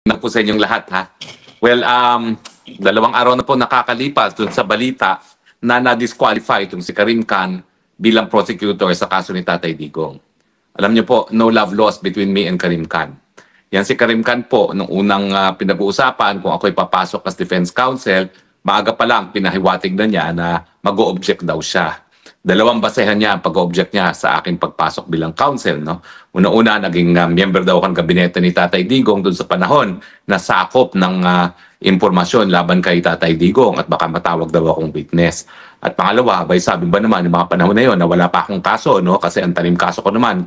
na po sa inyong lahat, ha. Well, 2 araw na po nakakalipas dun sa balita na na-disqualify itong si Karim Khan bilang prosecutor sa kaso ni Tatay Digong. Alam niyo po, no love lost between me and Karim Khan. Yan si Karim Khan po, nung unang pinag-uusapan kung ako'y papasok as defense counsel, maaga pa lang pinahiwatig na niya na mag-o-object daw siya. 2 basehan niya ang pag-object niya sa aking pagpasok bilang counsel, no? Una-una, naging member daw ang kabinete ni Tatay Digong doon sa panahon na sakop ng impormasyon laban kay Tatay Digong at baka matawag daw akong witness. At pangalawa, sabi ba naman yung mga panahon na yon na wala pa akong kaso, no? Kasi ang tanim kaso ko naman,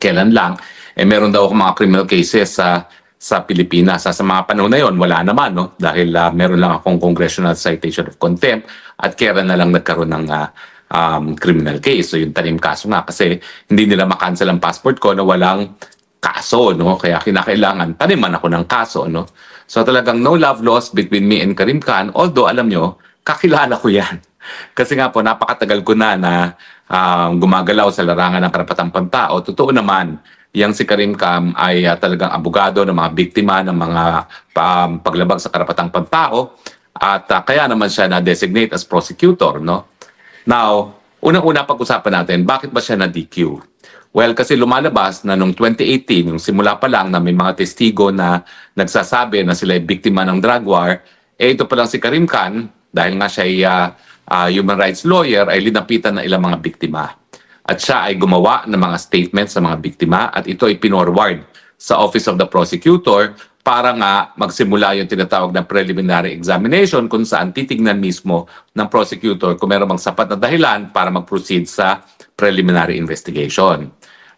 kailan lang, meron daw akong mga criminal cases sa Pilipinas. Sa mga panahon na yon, wala naman, no? Dahil meron lang akong congressional citation of contempt at kailan na lang nagkaroon ng criminal case. So yung tanim kaso nga kasi hindi nila makancel ang passport ko na walang kaso, no? Kaya kinakailangan taniman ako ng kaso, no? So talagang no love lost between me and Karim Khan, although alam nyo, kakilala ko yan. Kasi nga po, napakatagal ko na gumagalaw sa larangan ng karapatang pantao. Totoo naman, yang si Karim Khan ay talagang abogado ng mga biktima ng mga paglabag sa karapatang pantao at kaya naman siya na-designate as prosecutor, no? Now, unang-una pag-usapan natin, bakit ba siya na-DQ? Well, kasi lumalabas na noong 2018, yung simula pa lang na may mga testigo na nagsasabi na sila ay biktima ng drug war, ito pa lang si Karim Khan, dahil nga siya ay human rights lawyer, ay linapitan ng ilang mga biktima. At siya ay gumawa ng mga statements sa mga biktima at ito ay pinorward sa Office of the Prosecutor para nga magsimula yung tinatawag na preliminary examination kung saan titignan mismo ng prosecutor kung meron bang sapat na dahilan para mag-proceed sa preliminary investigation.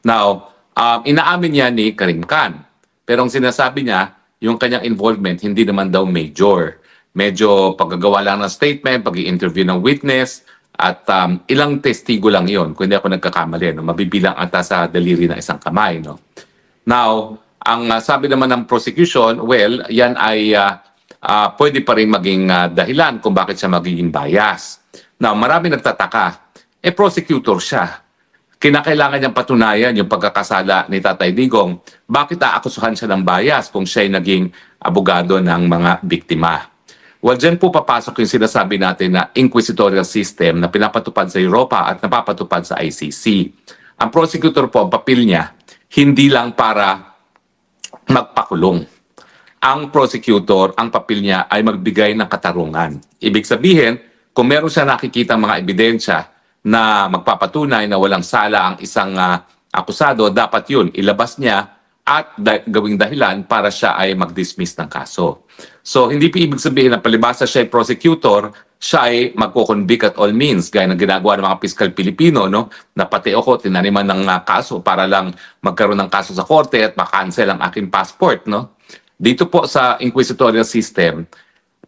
Now, inaamin niya ni Karim Khan. Pero ang sinasabi niya, yung kanyang involvement hindi naman daw major. Medyo paggagawa lang ng statement, pag-i-interview ng witness, at ilang testigo lang yon kung hindi ako nagkakamali. No? Mabibilang ata sa daliri ng isang kamay. No? Now, ang sabi naman ng prosecution, well, yan ay pwede pa rin maging dahilan kung bakit siya magiging bias. Now, marami nagtataka. Prosecutor siya. Kinakailangan niyang patunayan yung pagkakasala ni Tatay Digong. Bakit aakusuhan siya ng bias kung siya ay naging abogado ng mga biktima? Well, dyan po papasok yung sinasabi natin na inquisitorial system na pinapatupad sa Europa at napapatupad sa ICC. Ang prosecutor po, ang papel niya, hindi lang para magpakulong. Ang prosecutor, ang papel niya ay magbigay ng katarungan. Ibig sabihin, kung meron siya nakikita mga ebidensya na magpapatunay na walang sala ang isang akusado, dapat yun, ilabas niya at gawing dahilan para siya ay mag-dismiss ng kaso. So, hindi po ibig sabihin na palibasa siya ay prosecutor, siya ay magkukonvict at all means, gaya ng ginagawa ng mga piskal Pilipino, no? Na pati ako, tinaniman ng kaso para lang magkaroon ng kaso sa korte at makancel ang aking passport, no? Dito po sa inquisitorial system,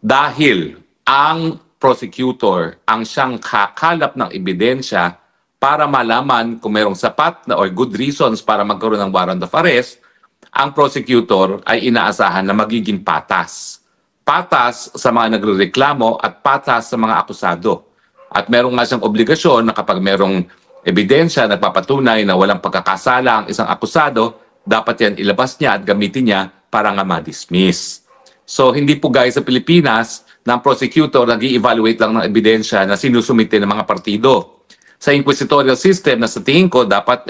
dahil ang prosecutor ang siyang kakalap ng ebidensya para malaman kung mayroong sapat na or good reasons para magkaroon ng warrant of arrest, ang prosecutor ay inaasahan na magiging patas. Patas sa mga nagrereklamo at patas sa mga akusado. At meron nga siyang obligasyon na kapag merong ebidensya nagpapatunay na walang pagkakasala ang isang akusado, dapat yan ilabas niya at gamitin niya para nga ma-dismiss. So hindi po guys sa Pilipinas na ang prosecutor nag-i-evaluate lang ng ebidensya na sinusumite ng mga partido. Sa inquisitorial system na sa tingin ko dapat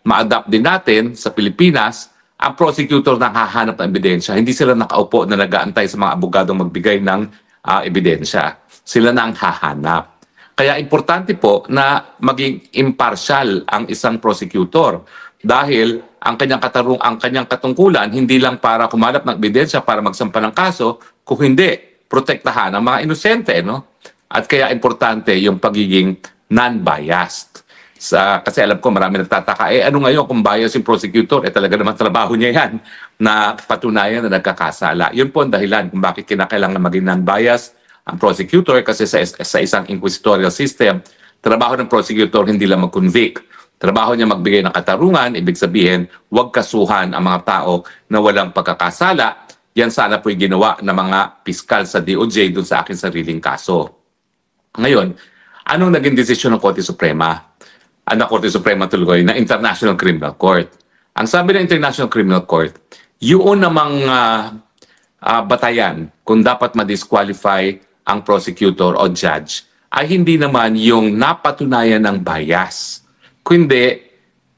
ma-adapt din natin sa Pilipinas, ang prosecutor nang hahanap ng ebidensya. Hindi sila nakaupo na nag-aantay sa mga abogadong magbigay ng ebidensya. Sila na ang hahanap. Kaya importante po na maging impartial ang isang prosecutor dahil ang kanyang katungkulan hindi lang para kumalap ng ebidensya para magsampa ng kaso, kung hindi, protektahan ang mga inosente, no? At kaya importante yung pagiging non-biased. Kasi alam ko marami nagtataka, ano ngayon kung bias yung prosecutor, talaga naman trabaho niya yan na patunayan na nagkakasala. Yun po ang dahilan kung bakit kinakailangan maging non-bias ang prosecutor kasi sa isang inquisitorial system, trabaho ng prosecutor hindi lang mag-convict. Trabaho niya magbigay ng katarungan, ibig sabihin, huwag kasuhan ang mga tao na walang pagkakasala. Yan sana po yung ginawa ng mga piskal sa DOJ dun sa aking sariling kaso. Ngayon, anong naging desisyon ng Korte Suprema? Ang Korte Suprema tuloy na International Criminal Court. Ang sabi ng International Criminal Court, Yun namang batayan kung dapat ma-disqualify ang prosecutor o judge ay hindi naman yung napatunayan ng bias, kundi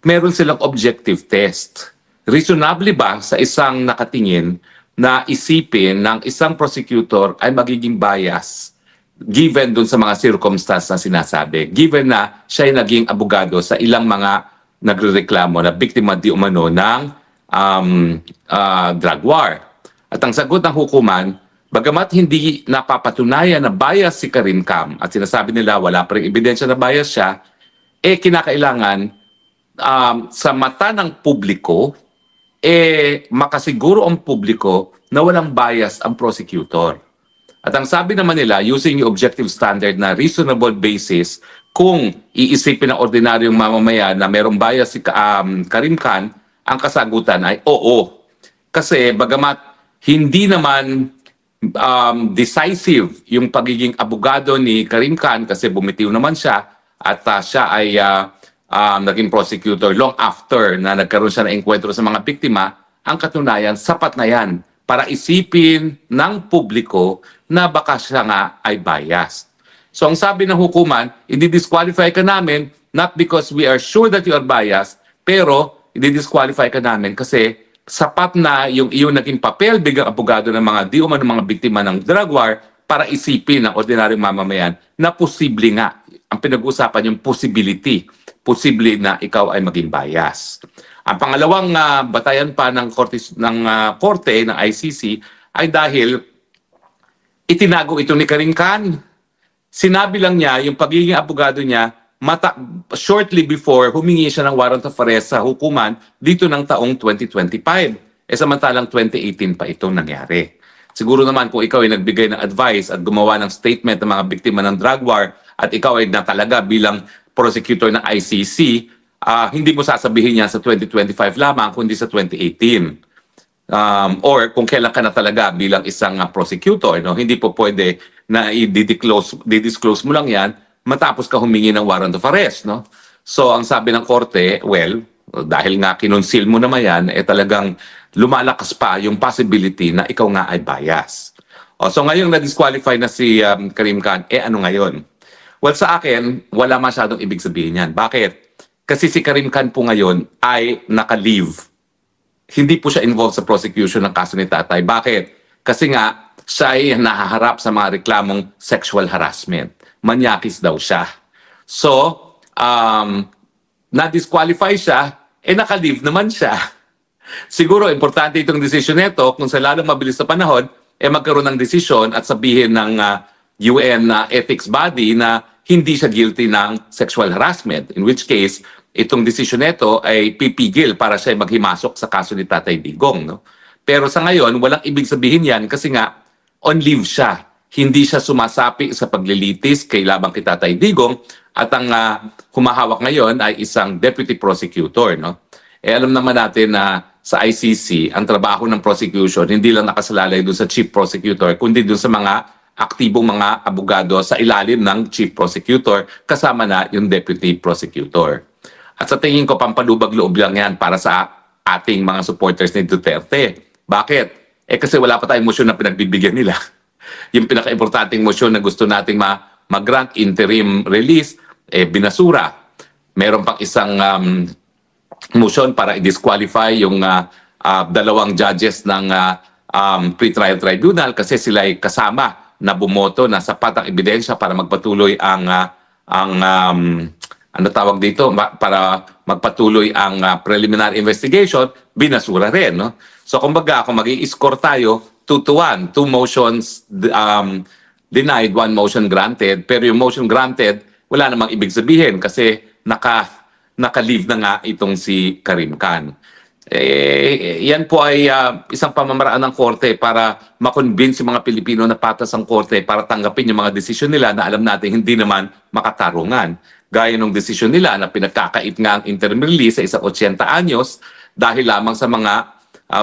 meron silang objective test. Reasonably ba sa isang nakatingin na isipin ng isang prosecutor ay magiging bias given dun sa mga circumstance na sinasabi, given na siya ay naging abogado sa ilang mga nagrereklamo na biktima di umano ng drug war. At ang sagot ng hukuman, bagamat hindi napapatunayan na bias si Karim Cam at sinasabi nila wala pa rin ebidensya na bias siya, kinakailangan sa mata ng publiko, makasiguro ang publiko na walang bias ang prosecutor. At ang sabi naman nila, using yung objective standard na reasonable basis, kung iisipin ng ordinaryong mamamayan na merong bias si Karim Khan, ang kasagutan ay oo. Kasi bagamat hindi naman decisive yung pagiging abogado ni Karim Khan kasi bumitiw naman siya at siya ay naging prosecutor long after na nagkaroon siya ng enkwentro sa mga biktima, ang katunayan, sapat na yan para isipin ng publiko na baka siya nga ay biased. So ang sabi ng hukuman, i-disqualify ka namin not because we are sure that you are biased, pero i-disqualify ka namin kasi sapat na yung iyong naging papel bilang abogado ng mga di umano mga biktima ng drug war para isipin ng ordinaryong mamamayan na posible nga. Ang pinag-uusapan yung possibility, posible na ikaw ay maging bias. Ang pangalawang batayan pa ng korte ng ICC ay dahil itinago ito ni Karim Khan. Sinabi lang niya yung pagiging abogado niya shortly before humingi siya ng warrant of arrest sa hukuman dito ng taong 2025. Samantalang 2018 pa itong nangyari. Siguro naman kung ikaw ay nagbigay ng advice at gumawa ng statement ng mga biktima ng drug war at ikaw ay natalaga bilang prosecutor ng ICC, hindi mo sasabihin niya sa 2025 lamang kundi sa 2018. Or kung kailan ka na talaga bilang isang prosecutor, no? Hindi po pwede na i-disclose mo lang yan matapos ka humingi ng warrant of arrest. No? So ang sabi ng korte, well, dahil nga kinonceal mo naman yan, talagang lumalakas pa yung possibility na ikaw nga ay bias. So ngayon na-disqualify na si Karim Khan, ano ngayon? Well, sa akin, wala masyadong ibig sabihin yan. Bakit? Kasi si Karim Khan po ngayon ay naka-leave. Hindi po siya involved sa prosecution ng kaso ni Tatay. Bakit? Kasi nga, siya ay nahaharap sa mga reklamong sexual harassment. Manyakis daw siya. So, na-disqualify siya, naka-leave naman siya. Siguro, importante itong decision nito kung sa lalong mabilis na panahon, magkaroon ng desisyon at sabihin ng UN ethics body na hindi siya guilty ng sexual harassment. In which case, itong desisyon nito ay pipigil para siya maghimasok sa kaso ni Tatay Digong. No? Pero sa ngayon, walang ibig sabihin yan kasi nga on leave siya. Hindi siya sumasapi sa paglilitis kay labang kay Tatay Digong at ang humahawak ngayon ay isang deputy prosecutor. No? Alam naman natin na sa ICC, ang trabaho ng prosecution hindi lang nakasalalay doon sa chief prosecutor, kundi doon sa mga aktibong mga abogado sa ilalim ng chief prosecutor, kasama na yung deputy prosecutor. At sa tingin ko, pampalubag loob lang yan para sa ating mga supporters ni Duterte. Bakit? Kasi wala pa tayong motion na pinagbibigyan nila. Yung pinaka-importanting motion na gusto nating mag-grant interim release, binasura. Meron pang isang motion para i-disqualify yung dalawang judges ng pre-trial tribunal kasi sila ay kasama na bumoto na sapat ang ebidensya para magpatuloy ano tawag dito, para magpatuloy ang preliminary investigation, binasura rin. No? So kumbaga, kung mag-i-score tayo, 2-1, 2 motions denied, 1 motion granted, pero yung motion granted, wala namang ibig sabihin kasi naka-leave na nga itong si Karim Khan. Yan po ay isang pamamaraan ng korte para makonvince yung mga Pilipino na patas ang korte para tanggapin yung mga desisyon nila na alam natin hindi naman makatarungan. Gaya ng desisyon nila na pinagkakait nga ang interim release sa isang 80 anyos dahil lamang sa mga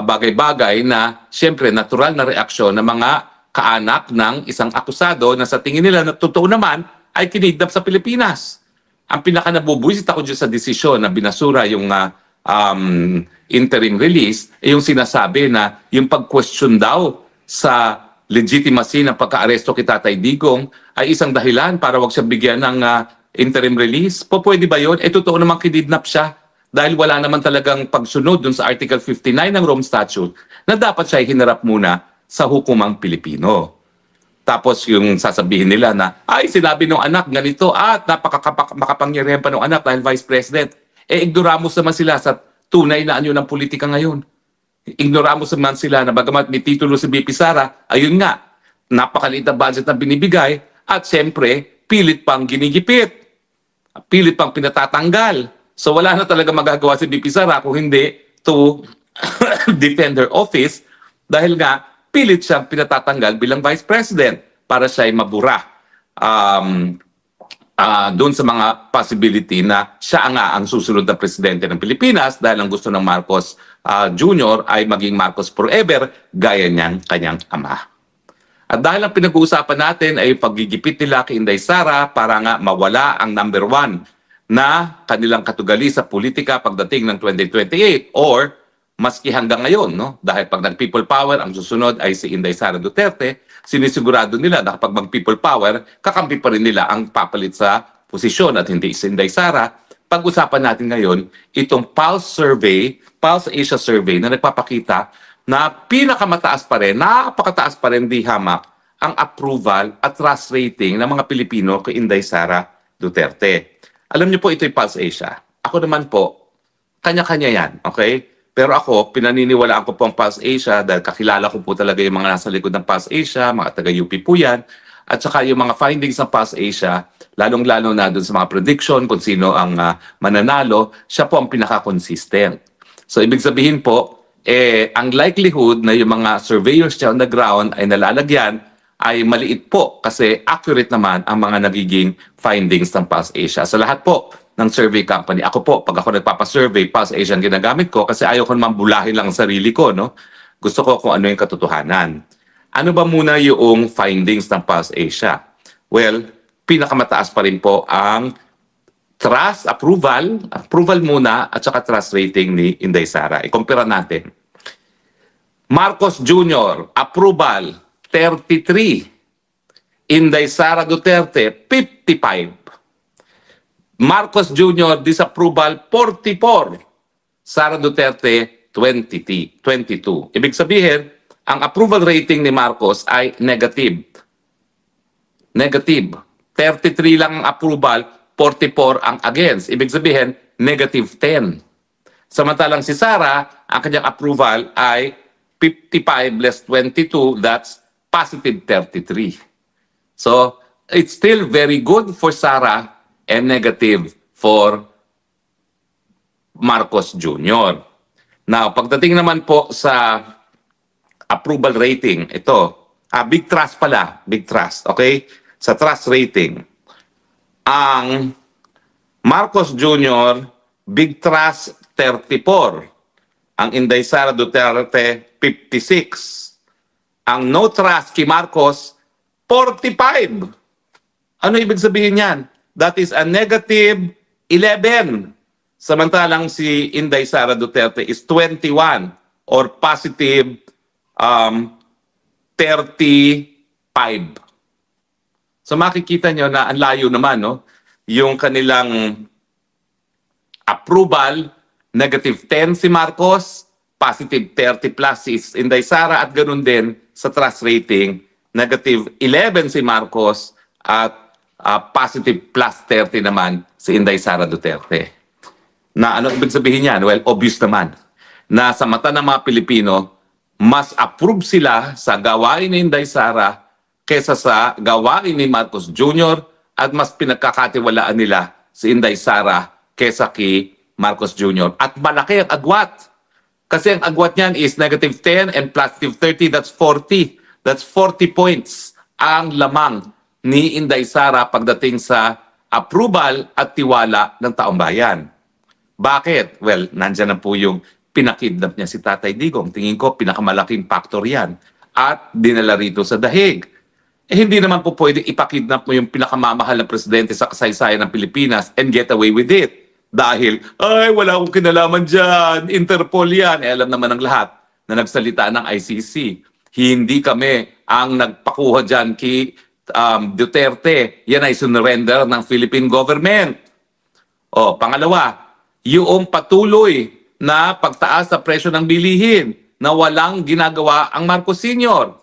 bagay-bagay na siyempre natural na reaksyon ng mga kaanak ng isang akusado na sa tingin nila na totoo naman ay kinidnap sa Pilipinas. Ang pinaka-nabubuisit ako dyan sa desisyon na binasura yung interim release, yung sinasabi na yung pag-question daw sa legitimacy ng pagka-aresto kay Tatay Digong ay isang dahilan para wag siya bigyan ng interim release. Pwede ba yun? Totoo naman kidnap siya dahil wala naman talagang pagsunod dun sa Article 59 ng Rome Statute na dapat siya hinarap muna sa hukumang Pilipino. Tapos yung sasabihin nila na, ay, sinabi ng anak ganito at makapangyarihan pa ng anak dahil Vice President. Ignoramos naman sila sa tunay na anyo ng politika ngayon. Ignoramos naman sila na bagamat may titulo si BP Sara, ayun nga, napakaliit na budget na binibigay at siyempre, pilit pang ginigipit. Pilit pang pinatatanggal. So wala na talaga magagawa si BP Sara kung hindi to defend her office dahil nga, pilit siyang pinatatanggal bilang Vice President para siya ay mabura doon sa mga possibility na siya nga ang susunod na presidente ng Pilipinas dahil ang gusto ng Marcos Jr. ay maging Marcos forever gaya niyang kanyang ama. At dahil ang pinag-uusapan natin ay paggigipit nila kay Inday Sara para nga mawala ang number 1 na kanilang katugali sa politika pagdating ng 2028 or maski hanggang ngayon, no? Dahil pag nag-people power, ang susunod ay si Inday Sara Duterte, sinisigurado nila na kapag mag-people power, kakampi pa rin nila ang papalit sa posisyon at hindi si Inday Sara. Pag-usapan natin ngayon, itong Pulse Survey, Pulse Asia Survey na nagpapakita na pinakamataas pa rin, napakataas pa rin di hamak ang approval at trust rating ng mga Pilipino kay Inday Sara Duterte. Alam niyo po, ito'y Pulse Asia. Ako naman po, kanya-kanya yan, okay? Pero ako, pinaniniwalaan ko po ang Pulse Asia dahil kakilala ko po talaga yung mga nasa likod ng Pulse Asia, mga taga-UP po yan. At saka yung mga findings ng Pulse Asia, lalong-lalo na dun sa mga prediction kung sino ang mananalo, siya po ang pinaka-consistent. So, ibig sabihin po, ang likelihood na yung mga surveyors siya on the ground ay nalalagyan ay maliit po kasi accurate naman ang mga nagiging findings ng Pulse Asia. Sa lahat po ng survey company. Ako po, pag ako nagpapasurvey, Pulse Asia ang ginagamit ko kasi ayaw ko naman bulahin lang ang sarili ko, no? Gusto ko kung ano yung katotohanan. Ano ba muna yung findings ng Pulse Asia? Well, pinakamataas pa rin po ang trust, approval muna at saka trust rating ni Inday Sara. I-compare natin. Marcos Jr., approval, 33. Inday Sara Duterte, 55. Marcos Jr. disapproval 44. Sara Duterte 22. Ibig sabihin, ang approval rating ni Marcos ay negative. Negative. 33 lang ang approval, 44 ang against. Ibig sabihin, negative 10. Samantalang si Sara, ang kanyang approval ay 55 less 22, that's positive 33. So, it's still very good for Sara and negative for Marcos Jr. Now, pagdating naman po sa approval rating, ito, big trust pala, big trust, okay? Sa trust rating, ang Marcos Jr., big trust 34. Ang Inday Sara Duterte, 56. Ang no trust kay Marcos, 45. Ano ibig sabihin yan? That is a negative 11. Samantalang si Inday Sara Duterte is 21 or positive 35. So makikita nyo na ang layo naman, no? Yung kanilang approval, negative 10 si Marcos, positive 30 plus si Inday Sara at ganun din sa trust rating, negative 11 si Marcos at positive plus 30 naman si Inday Sara Duterte. Na ano ibig sabihin yan? Well, obvious naman na sa mata ng mga Pilipino, mas approve sila sa gawain ni Inday Sara kesa sa gawain ni Marcos Jr. at mas pinagkakatiwalaan nila si Inday Sara kesa kay Marcos Jr. At malaki ang agwat. Kasi ang agwat niyan is negative 10 and positive 30, that's 40. That's 40 points ang lamang ni Inday Sara pagdating sa approval at tiwala ng taong bayan. Bakit? Well, nandyan na po yung pinakidnap niya si Tatay Digong. Tingin ko, pinakamalaking factor yan. At dinala rito sa dahig. Hindi naman po pwede ipakidnap mo yung pinakamamahal na presidente sa kasaysayan ng Pilipinas and get away with it. Dahil, ay, wala akong kinalaman dyan, Interpol yan. Eh, alam naman ng lahat na nagsalita ng ICC. Hindi kami ang nagpakuha dyan kay Duterte. Yan ay sinurrender ng Philippine government. O, pangalawa, yung patuloy na pagtaas sa presyo ng bilihin na walang ginagawa ang Marcos Sr.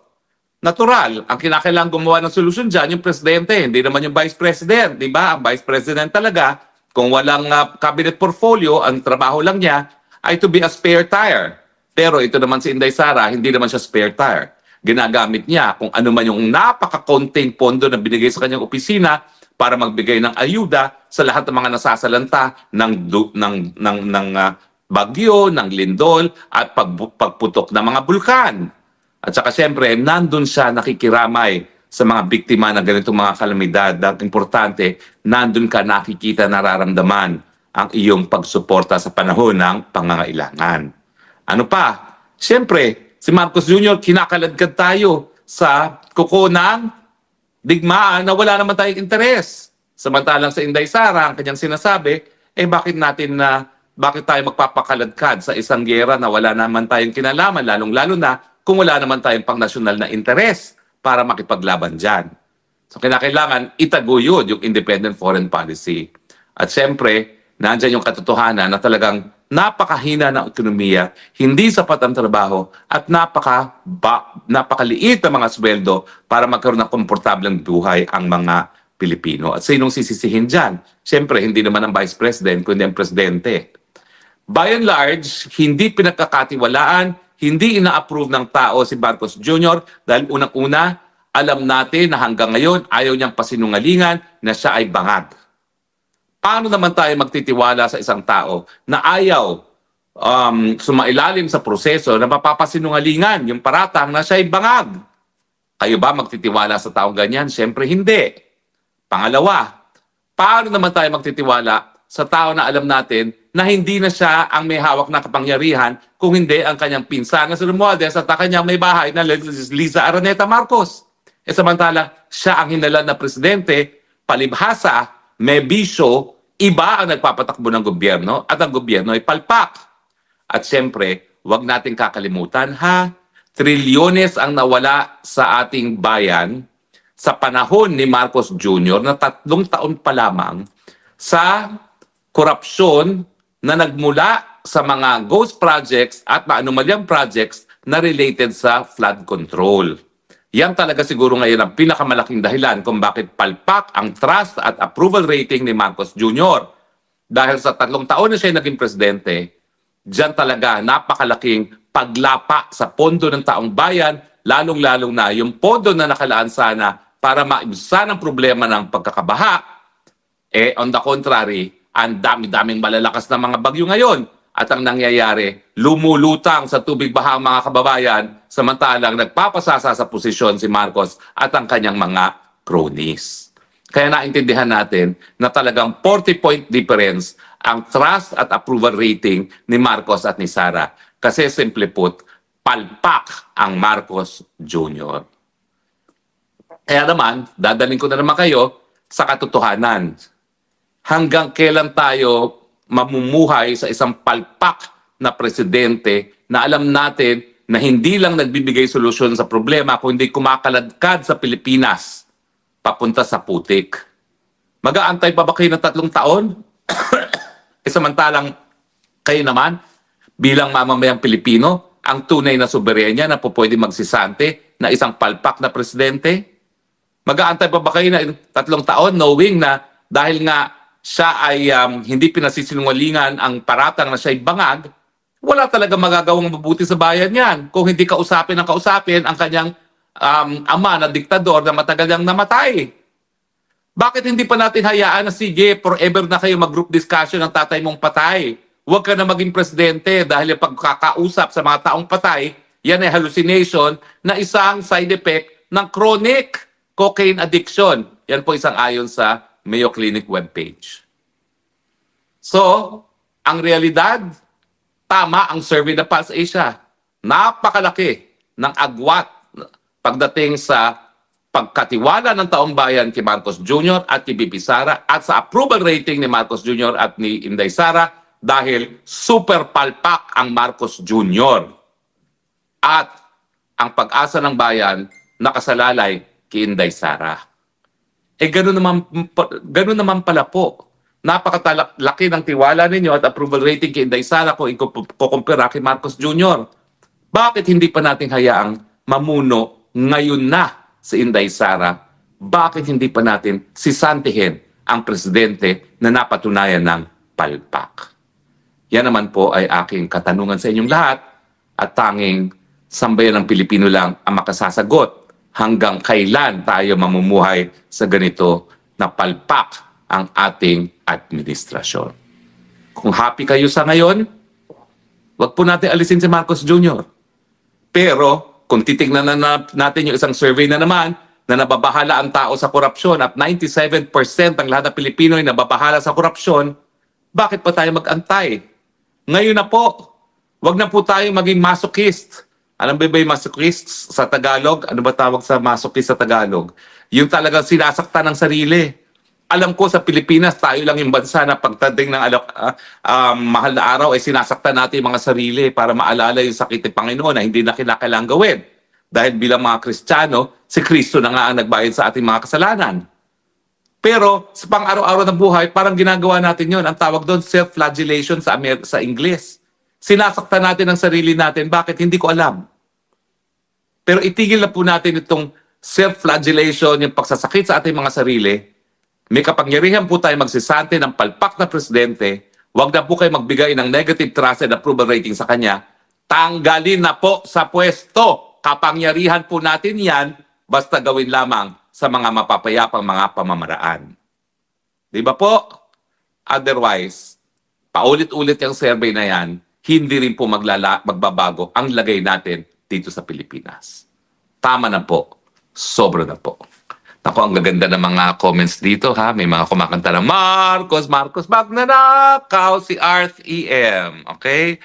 Natural, ang kinakailangan gumawa ng solusyon dyan, yung presidente, hindi naman yung vice president. Di ba? Ang vice president talaga, kung walang cabinet portfolio, ang trabaho lang niya ay to be a spare tire. Pero ito naman si Inday Sara, hindi naman siya spare tire. Ginagamit niya kung ano man yung napaka-konting pondo na binigay sa kanyang opisina para magbigay ng ayuda sa lahat ng mga nasasalanta ng bagyo, ng lindol at pagputok ng mga bulkan. At saka siyempre, nandun siya nakikiramay sa mga biktima ng ganitong mga kalamidad. At importante, nandun ka nakikita, nararamdaman ang iyong pagsuporta sa panahon ng pangangailangan. Ano pa? Siyempre, si Marcos Jr. kinakaladkad tayo sa kuko ng digmaan na wala naman tayong interes. Samantalang sa Inday Sara, ang kanyang sinasabi, bakit tayo magpapakaladkad sa isang gera na wala naman tayong kinalaman, lalong-lalo na kung wala naman tayong pang-nasyonal na interes para makipaglaban dyan. So, kinakailangan itaguyod yung independent foreign policy. At siyempre, nandyan yung katotohanan na talagang napakahina ng ekonomiya, hindi sapat ang trabaho, at napakaliit na mga sweldo para magkaroon ng komportableng buhay ang mga Pilipino. At sinong sisisihin dyan? Siyempre, hindi naman ang Vice President, kundi ang Presidente. By and large, hindi pinagkakatiwalaan, hindi ina-approve ng tao si Marcos Jr. dahil unang-una, alam natin na hanggang ngayon ayaw niyang pasinungalingan na siya ay bangag. Paano naman tayo magtitiwala sa isang tao na ayaw sumailalim sa proseso na mapapasinungalingan yung paratang na siya ay bangag? Kayo ba magtitiwala sa taong ganyan? Siyempre hindi. Pangalawa, paano naman tayo magtitiwala sa tao na alam natin na hindi na siya ang may hawak na kapangyarihan kung hindi ang kanyang pinsan na si Romualdez at ang kanyang may bahay na Liza Araneta Marcos. E samantala, siya ang hinalan na presidente, palibhasa, may bisyo, iba ang nagpapatakbo ng gobyerno at ang gobyerno ay palpak. At siyempre, huwag natin kakalimutan, trilyones ang nawala sa ating bayan sa panahon ni Marcos Jr. na 3 taon pa lamang sa korupsyon na nagmula sa mga ghost projects at maanumalyang projects na related sa flood control. Yan talaga siguro ngayon ang pinakamalaking dahilan kung bakit palpak ang trust at approval rating ni Marcos Jr. Dahil sa 3 taon na siya naging presidente, diyan talaga napakalaking paglapa sa pondo ng taong bayan, lalong-lalong na yung pondo na nakalaan sana para maibsan ang problema ng pagkakabaha. On the contrary, ang dami-daming malalakas na mga bagyo ngayon. At ang nangyayari, lumulutang sa tubig baha ang mga kababayan, samantalang nagpapasasa sa posisyon si Marcos at ang kanyang mga cronies. Kaya naintindihan natin na talagang 40-point difference ang trust at approval rating ni Marcos at ni Sara. Kasi simple put, palpak ang Marcos Jr. Kaya naman, dadaling ko na naman kayo sa katotohanan. Hanggang kailan tayo mamumuhay sa isang palpak na presidente na alam natin na hindi lang nagbibigay solusyon sa problema, kundi kumakaladkad sa Pilipinas papunta sa putik. Mag-aantay pa ba kayo ng 3 taon? Samantalang kayo naman, bilang mamamayang Pilipino, ang tunay na soberenya na po pwede magsisante na isang palpak na presidente? Mag-aantay pa ba kayo ng 3 taon knowing na dahil nga siya ay hindi pinasisinungalingan ang paratang na siya ay bangag, wala talaga magagawang mabuti sa bayan yan kung hindi kausapin ang kanyang ama na diktador na matagal nang namatay. Bakit hindi pa natin hayaan na sige, forever na kayo mag-group discussion ng tatay mong patay? Huwag ka na maging presidente dahil yung pagkakausap sa mga taong patay, yan ay hallucination na isang side effect ng chronic cocaine addiction. Yan po isang ayon sa Mayo Clinic webpage. So, ang realidad, tama ang survey ng PulseAsia. Napakalaki ng agwat pagdating sa pagkatiwala ng taong bayan kay Marcos Jr. at kay BP Sara at sa approval rating ni Marcos Jr. at ni Inday Sara dahil super palpak ang Marcos Jr. At ang pag-asa ng bayan nakasalalay kay Inday Sara. Gano'n naman pala po. Napakatalaki ng tiwala ninyo at approval rating kay Inday Sara kung ikukumpira kay Marcos Jr. Bakit hindi pa natin hayaang mamuno ngayon na si Inday Sara? Bakit hindi pa natin sisantihin ang presidente na napatunayan ng palpak? Yan naman po ay aking katanungan sa inyong lahat at tanging sambayan ng Pilipino lang ang makasasagot hanggang kailan tayo mamumuhay sa ganito na palpak ang ating administrasyon. Kung happy kayo sa ngayon, wag po natin alisin si Marcos Jr. Pero kung titignan na natin yung isang survey na naman na nababahala ang tao sa korupsyon at 97% ang lahat ng Pilipino ay nababahala sa korupsyon, bakit pa tayo mag-antay? Ngayon na po, wag na po tayo maging masochist. Alam ba yung masochist sa Tagalog? Ano ba tawag sa masochist sa Tagalog? Yung talagang sinasaktan ng sarili. Alam ko sa Pilipinas, tayo lang yung bansa na pagdating ng mahal na araw ay sinasaktan natin yung mga sarili para maalala yung sakit ng Panginoon na hindi na kinakailangan gawin. Dahil bilang mga Kristiyano, si Kristo na nga ang nagbayad sa ating mga kasalanan. Pero sa pang-araw-araw na buhay, parang ginagawa natin yon. Ang tawag doon, self-flagellation sa Ingles. Sinasaktan natin ang sarili natin. Bakit? Hindi ko alam. Pero itigil na po natin itong self-flagellation, yung pagsasakit sa ating mga sarili. May kapangyarihan po tayo magsisante ng palpak na presidente. Huwag na po kayo magbigay ng negative trust and approval rating sa kanya. Tanggalin na po sa pwesto. Kapangyarihan po natin yan, basta gawin lamang sa mga mapapayapang mga pamamaraan. Di ba po? Otherwise, paulit-ulit yung survey na yan, hindi rin po magbabago ang lagay natin dito sa Pilipinas. Tama na po. Sobra na po. Ako, ang gaganda ng mga comments dito, ha? May mga kumakanta ng Marcos, magnanakaw si Arth EM. Okay?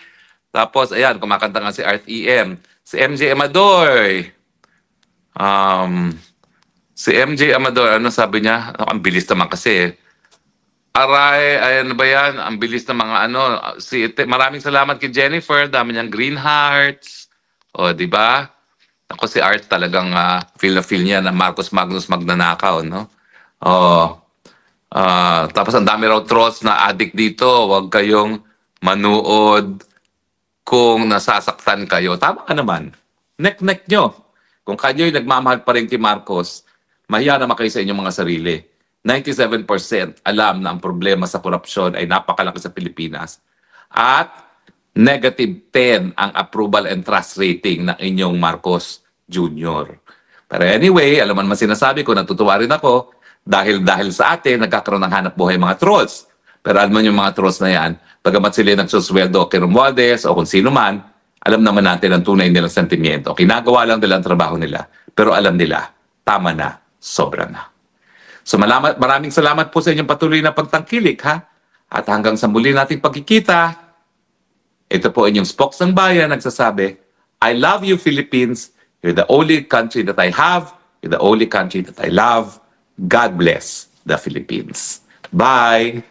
Tapos, ayan, kumakanta nga si Arth EM. Si MJ Amadoy. Si MJ Amador, ano sabi niya? Ang bilis naman kasi. Aray, ayan ba yan? Ang bilis ng mga ano. Maraming salamat kay Jennifer. Dami niyang green hearts. O, di ba? Ako si Art talagang feel na feel niya na Marcos Magnus magnanakaw, no? Tapos ang dami raw trolls na addict dito. Huwag kayong manuod kung nasasaktan kayo. Tama ka naman. Nek-nek nyo. Kung kayo'y nagmamahal pa rin kay Marcos, mahiya naman kayo sa inyong mga sarili. 97% alam na ang problema sa korupsyon ay napakalaki sa Pilipinas. At negative 10 ang approval and trust rating ng inyong Marcos Jr. Pero anyway, alam mo naman sinasabi ko, natutuwa rin ako dahil sa atin, nagkakaroon ng hanap buhay mga trolls. Pero alam mo yung mga trolls na yan, pagamat sila nagsusweldo kay Romualdez o kung sino man, alam naman natin ang tunay nilang sentimiento. Kinagawa lang nila ang trabaho nila. Pero alam nila, tama na, sobra na. So maraming salamat po sa inyong patuloy na pagtangkilik, ha? At hanggang sa muli nating pagkikita, ito po inyong spokes ng bayan nagsasabi, I love you, Philippines. You're the only country that I have. You're the only country that I love. God bless the Philippines. Bye!